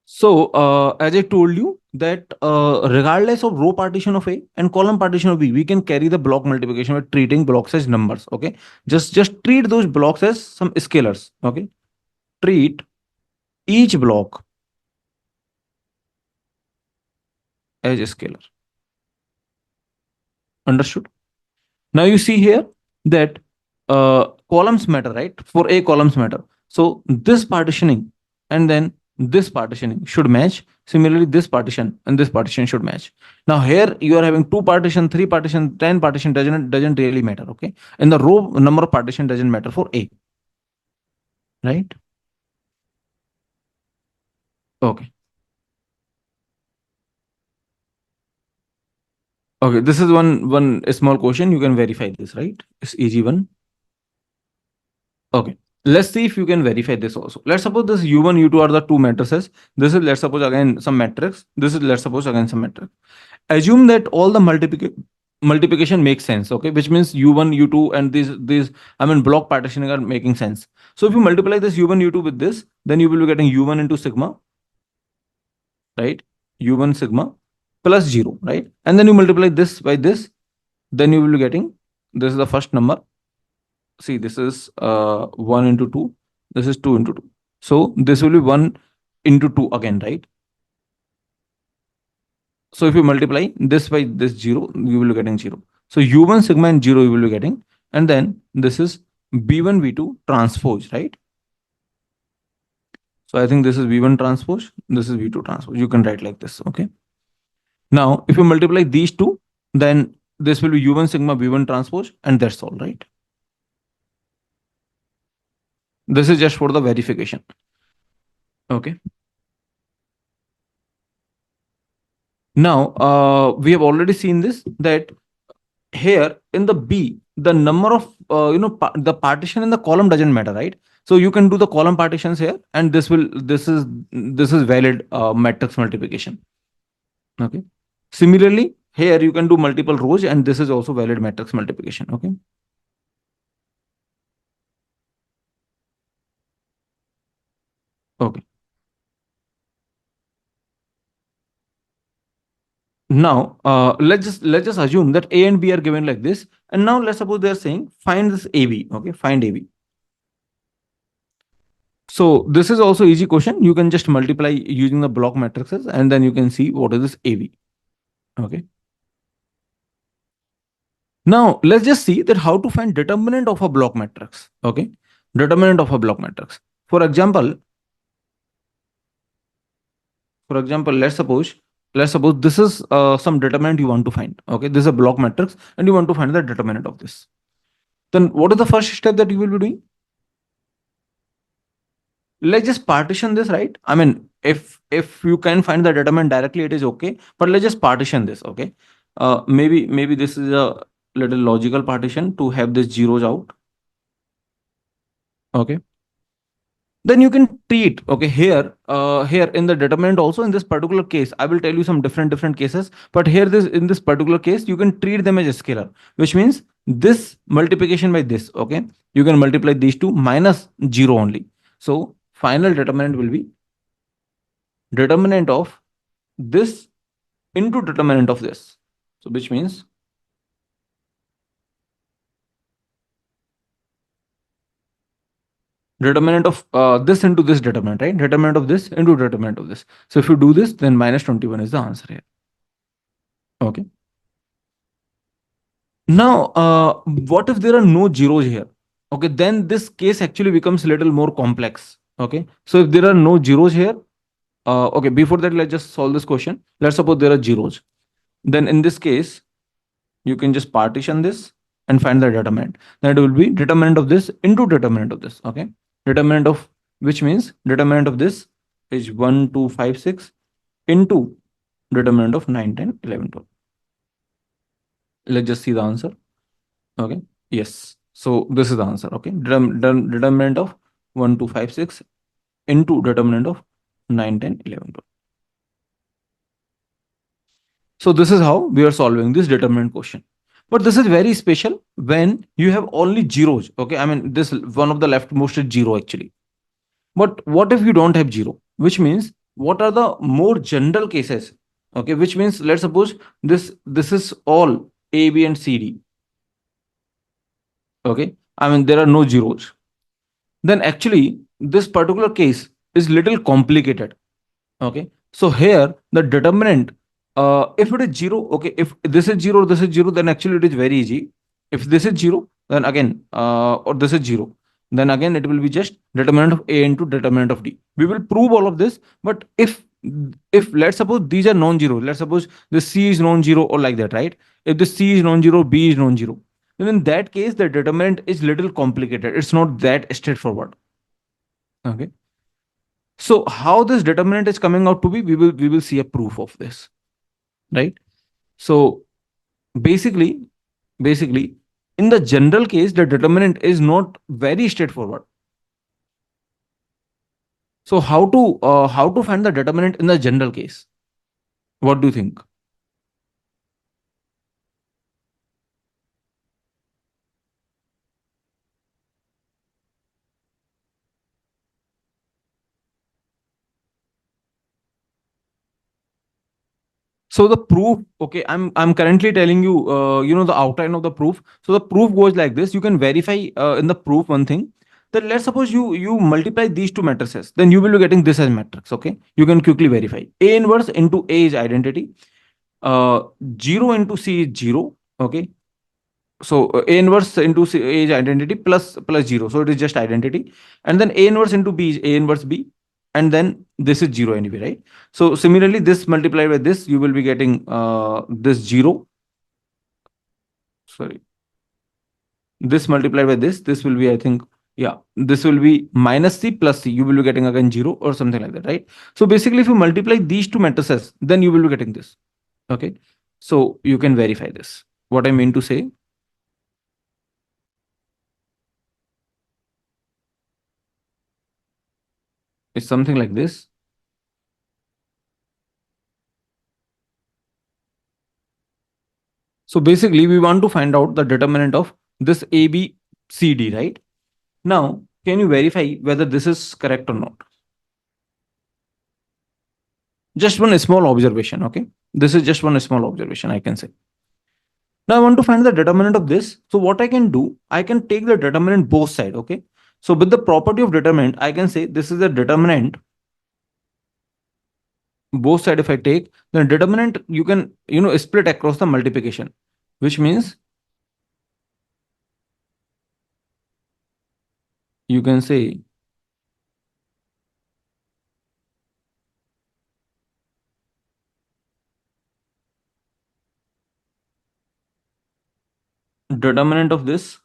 So, as I told you that regardless of row partition of A and column partition of B, we can carry the block multiplication by treating blocks as numbers. Okay, just treat those blocks as some scalars. Okay, treat each block as a scalar. Understood? Now you see here that columns matter, right? For A, columns matter. So this partitioning and then this partitioning should match. Similarly, this partition and this partition should match. Now here you are having 2 partition, 3 partition, 10 partition doesn't really matter. Okay, and the row number of partition doesn't matter for A, right? Okay. Okay, this is one small question. You can verify this, right? It's easy one. Okay. Let's see if you can verify this also. Let's suppose this u1, u2 are the two matrices. This is, let's suppose, again some matrix. This is, let's suppose, again some matrix. Assume that all the multiplication makes sense, okay, which means u1, u2, and these I mean block partitioning are making sense. So if you multiply this u1, u2 with this, then you will be getting u1 into sigma, right? U1 sigma plus 0, right? And then you multiply this by this, then you will be getting, this is the first number. See, this is 1 into 2, this is 2 into 2. So this will be 1 into 2 again, right? So if you multiply this by this 0, you will be getting 0. So u1 sigma and 0 you will be getting. And then this is b1 v2 transpose, right? So I think this is v1 transpose, this is v2 transpose. You can write like this, okay? Now, if you multiply these two, then this will be u1 sigma b1 transpose, and that's all, right? This is just for the verification. Okay. Now, we have already seen this, that here in the B, the number of, the partition in the column doesn't matter, right? So you can do the column partitions here, and this is valid matrix multiplication. Okay. Similarly, here you can do multiple rows, and this is also valid matrix multiplication. Okay. Okay. Now, let's just assume that A and B are given like this, and now let's suppose they are saying find this AB. Okay, find AB. So this is also easy question. You can just multiply using the block matrices, and then you can see what is this AB. Okay. Now let's just see that how to find determinant of a block matrix. Okay, determinant of a block matrix. For example, let's suppose this is some determinant you want to find. Okay, this is a block matrix, and you want to find the determinant of this. Then what is the first step that you will be doing? Let's just partition this, right? I mean, if you can find the determinant directly, it is okay, but let's just partition this. Okay, maybe this is a little logical partition to have this zeros out. Okay, then you can treat, okay, here in the determinant also, in this particular case I will tell you some different cases, but here this in this particular case you can treat them as a scalar, which means this multiplication by this, okay, you can multiply these two minus 0 only. So final determinant will be determinant of this into determinant of this. So which means determinant of this into this determinant, right? Determinant of this into determinant of this. So if you do this, then minus 21 is the answer here. Okay. Now, what if there are no zeros here? Okay, then this case actually becomes a little more complex. Okay, so if there are no zeros here, okay, before that, let's just solve this question. Let's suppose there are zeros. Then in this case, you can just partition this and find the determinant. Then it will be determinant of this into determinant of this. Okay, determinant of, which means determinant of this is 1, 2, 5, 6 into determinant of 9, 10, 11, 12. Let's just see the answer. Okay, yes. So this is the answer. Okay, determinant of 1, 2, 5, 6 into determinant of 9, 10, 11, 12. So this is how we are solving this determinant question. But this is very special when you have only zeros. Okay, I mean, this one of the leftmost is 0 actually. But what if you don't have 0? Which means what are the more general cases? Okay, which means let's suppose this is all A, B, and C, D. Okay, I mean there are no zeros. Then actually this particular case is little complicated. Okay, so here the determinant, if it is 0, okay, if this is 0, this is 0, then actually it is very easy. If this is 0, then again, or this is 0, then again it will be just determinant of A into determinant of D. We will prove all of this, but if let's suppose these are non-zero, let's suppose the C is non-zero or like that, right? If the C is non-zero, B is non-zero, then in that case the determinant is little complicated. It's not that straightforward. Okay. So how this determinant is coming out to be, we will see a proof of this, right? So basically, in the general case, the determinant is not very straightforward. So how to find the determinant in the general case? What do you think? So the proof, okay, I'm currently telling you, the outline of the proof. So the proof goes like this. You can verify in the proof one thing, that let's suppose you multiply these two matrices, then you will be getting this as matrix. Okay, you can quickly verify. A inverse into A is identity. Uh, 0 into C is 0. Okay, so A inverse into C, A is identity plus 0, so it is just identity. And then A inverse into B is A inverse B, and then this is 0 anyway, right? So similarly, this multiplied by this, you will be getting this 0. Sorry, this multiplied by this will be, I think, yeah, this will be minus C plus C. You will be getting again 0 or something like that, right? So basically, if you multiply these two matrices, then you will be getting this. Okay, so you can verify this. What I mean to say is something like this. So basically, we want to find out the determinant of this A, B, C, D, right? Now, can you verify whether this is correct or not? Just one small observation, okay? This is just one small observation, I can say. Now, I want to find the determinant of this. So what I can do, I can take the determinant both side, okay? So with the property of determinant, I can say this is the determinant both side. If I take the determinant, you can, split across the multiplication, which means you can say determinant of this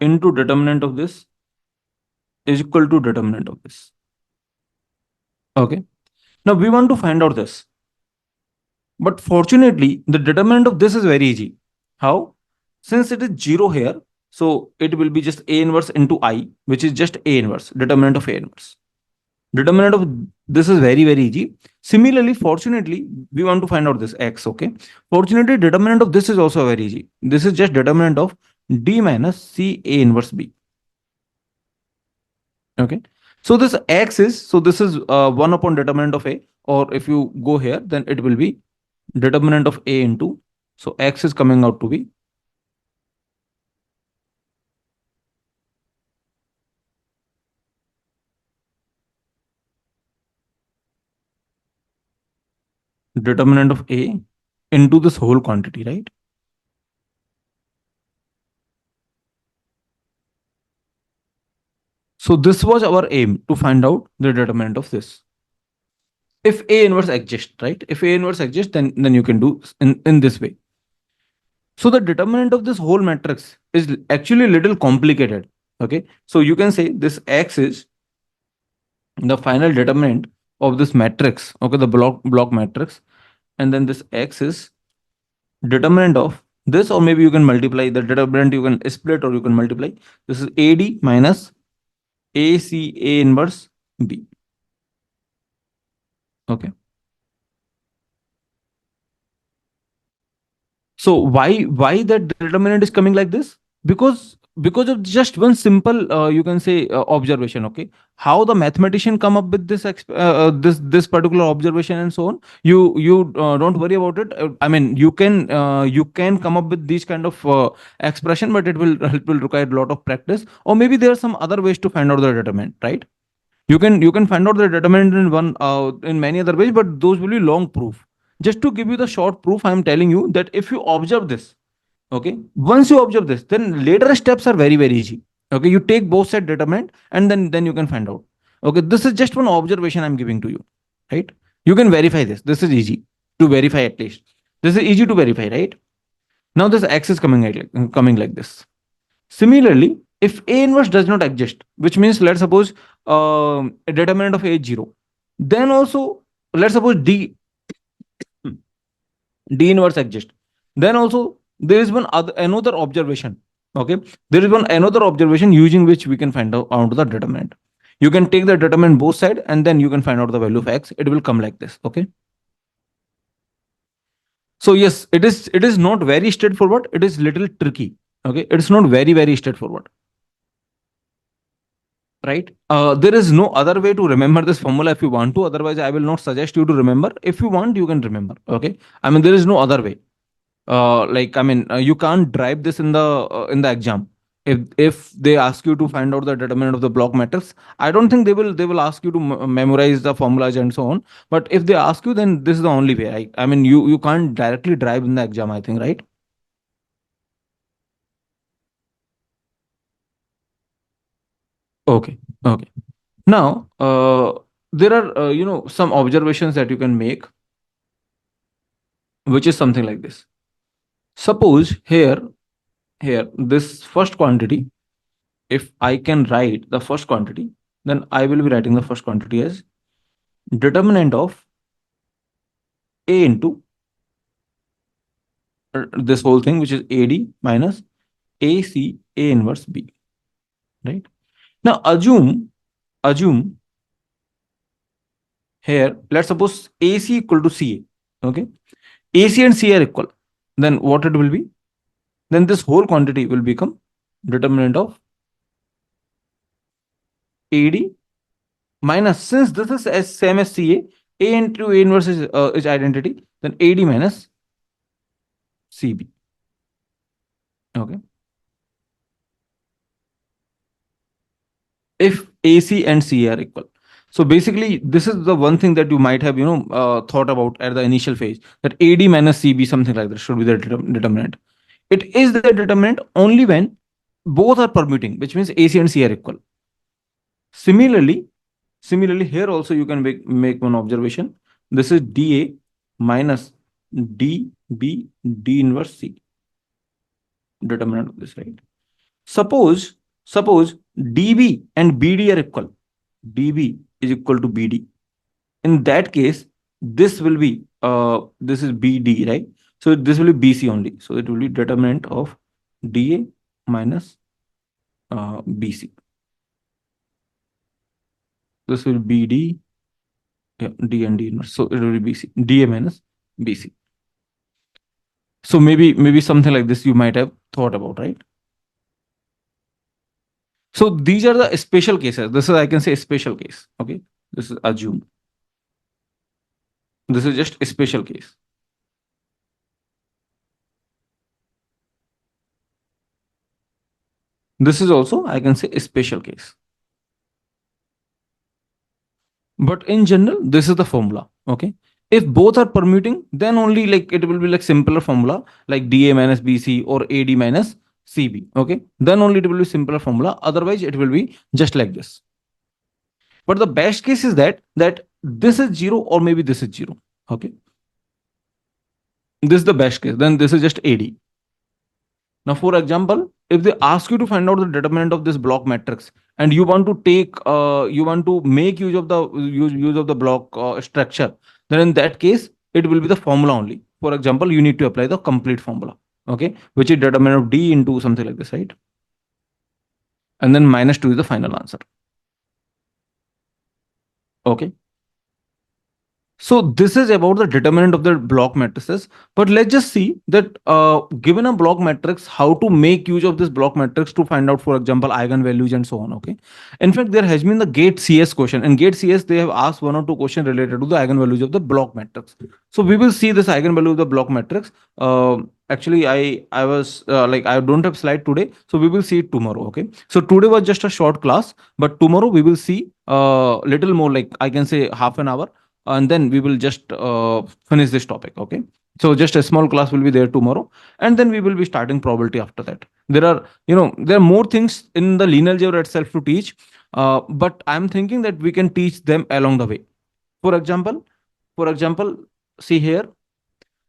into determinant of this is equal to determinant of this. Okay. Now we want to find out this. But fortunately, the determinant of this is very easy. How? Since it is 0 here, so it will be just A inverse into I, which is just A inverse, determinant of A inverse. Determinant of this is very, very easy. Similarly, fortunately, we want to find out this X, okay? Fortunately, determinant of this is also very easy. This is just determinant of D minus C A inverse B. Okay. So this X is, so this is 1 upon determinant of A, or if you go here, then it will be determinant of A into, so X is coming out to be determinant of A into this whole quantity, right? So this was our aim, to find out the determinant of this. If A inverse exists, right? If A inverse exists, then you can do in this way. So the determinant of this whole matrix is actually a little complicated. Okay. So you can say this X is the final determinant of this matrix. Okay, the block matrix. And then this X is determinant of this, or maybe you can multiply the determinant, you can split or you can multiply. This is AD minus AC A inverse B. Okay. So why that determinant is coming like this? Because of just one simple, you can say, observation. Okay, how the mathematician come up with this particular observation and so on. You don't worry about it. I mean, you can come up with these kind of expression, but it will require a lot of practice. Or maybe there are some other ways to find out the determinant, right? You can find out the determinant in many other ways, but those will be long proof. Just to give you the short proof, I am telling you that if you observe this, okay, once you observe this, then later steps are very, very easy. Okay, you take both side determinant, and then you can find out. Okay, this is just one observation I'm giving to you, right? You can verify this. This is easy to verify, at least. This is easy to verify, right? Now this X is coming like this. Similarly, if A inverse does not exist, which means let's suppose a determinant of A is 0, then also let's suppose D inverse exists. Then also there is another observation. Okay, there is another observation using which we can find out the determinant. You can take the determinant both side and then you can find out the value of x. It will come like this. Okay. So yes, it is not very straightforward. It is little tricky. Okay. It's not very straightforward. Right. There is no other way to remember this formula if you want to. Otherwise, I will not suggest you to remember. If you want, you can remember. Okay. I mean, there is no other way. You can't drive this in the exam. If they ask you to find out the determinant of the block matrix, I don't think they will ask you to memorize the formulas and so on. But if they ask you, then this is the only way. I mean, you can't directly drive in the exam, I think, right? Okay. Okay. Now, there are some observations that you can make, which is something like this. Suppose here this first quantity, if I can write the first quantity, then I will be writing the first quantity as determinant of A into this whole thing, which is AD minus AC A inverse B, right? Now assume here, let's suppose AC equal to CA, okay? AC and CA are equal. Then what it will be? Then this whole quantity will become determinant of AD minus, since this is as same as CA, A into A inverse is identity, then AD minus CB. Okay. If AC and CA are equal. So basically, this is the one thing that you might have, thought about at the initial phase, that AD minus CB, something like that, should be the determinant. It is the determinant only when both are permuting, which means AC and C are equal. Similarly, here also you can make one observation. This is DA minus DB D inverse C, determinant of this, right? Suppose DB and BD are equal. DB is equal to BD. In that case, this will be this is BD, right? So this will be BC only. So it will be determinant of DA minus BC. This will be BD, yeah, D and D inverse. So it will be BC, DA minus BC. So maybe something like this you might have thought about, right? So these are the special cases. This is, I can say, a special case. Okay. This is assumed. This is just a special case. This is also, I can say, a special case. But in general, this is the formula. Okay. If both are permuting, then only like it will be like simpler formula, like DA minus BC or AD minus CB. Okay. Then only it will be simpler formula. Otherwise, it will be just like this. But the best case is that this is 0 or maybe this is 0. Okay. This is the best case. Then this is just AD. Now, for example, if they ask you to find out the determinant of this block matrix, and you want to make use of the block structure, then in that case, it will be the formula only. For example, you need to apply the complete formula, okay, which is determinant of D into something like this, right? And then minus 2 is the final answer. Okay. So this is about the determinant of the block matrices. But let's just see that given a block matrix, how to make use of this block matrix to find out, for example, eigenvalues and so on. Okay. In fact, there has been the gate CS question. In gate CS, they have asked one or two questions related to the eigenvalues of the block matrix. So we will see this eigenvalue of the block matrix. Actually, I was like, I don't have slide today, so we will see it tomorrow. Okay. So today was just a short class, but tomorrow we will see little more, like I can say half an hour, and then we will just finish this topic. Okay. So just a small class will be there tomorrow, and then we will be starting probability after that. There are, there are more things in the linear algebra itself to teach, but I'm thinking that we can teach them along the way. For example, see here,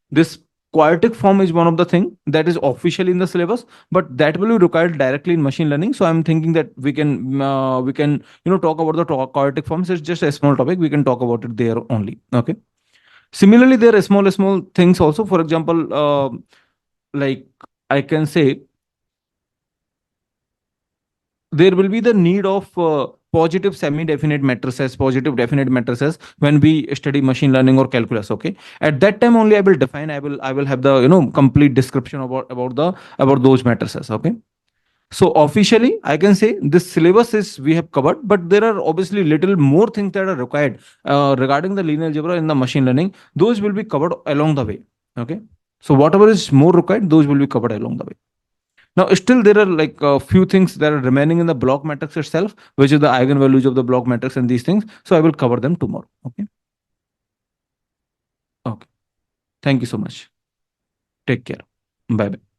this quartic form is one of the thing that is officially in the syllabus, but that will be required directly in machine learning. So I'm thinking that we can talk about the quartic forms. It's just a small topic. We can talk about it there only. Okay. Similarly, there are small things also. For example, like I can say, there will be the need of positive semi-definite matrices, positive definite matrices when we study machine learning or calculus. Okay, at that time only I will define. I will have the complete description about those matrices. Okay. So officially, I can say this syllabus is we have covered, but there are obviously little more things that are required regarding the linear algebra in the machine learning. Those will be covered along the way. Okay. So whatever is more required, those will be covered along the way. Now, still there are like a few things that are remaining in the block matrix itself, which is the eigenvalues of the block matrix and these things. So I will cover them tomorrow. Okay. Okay. Thank you so much. Take care. Bye bye.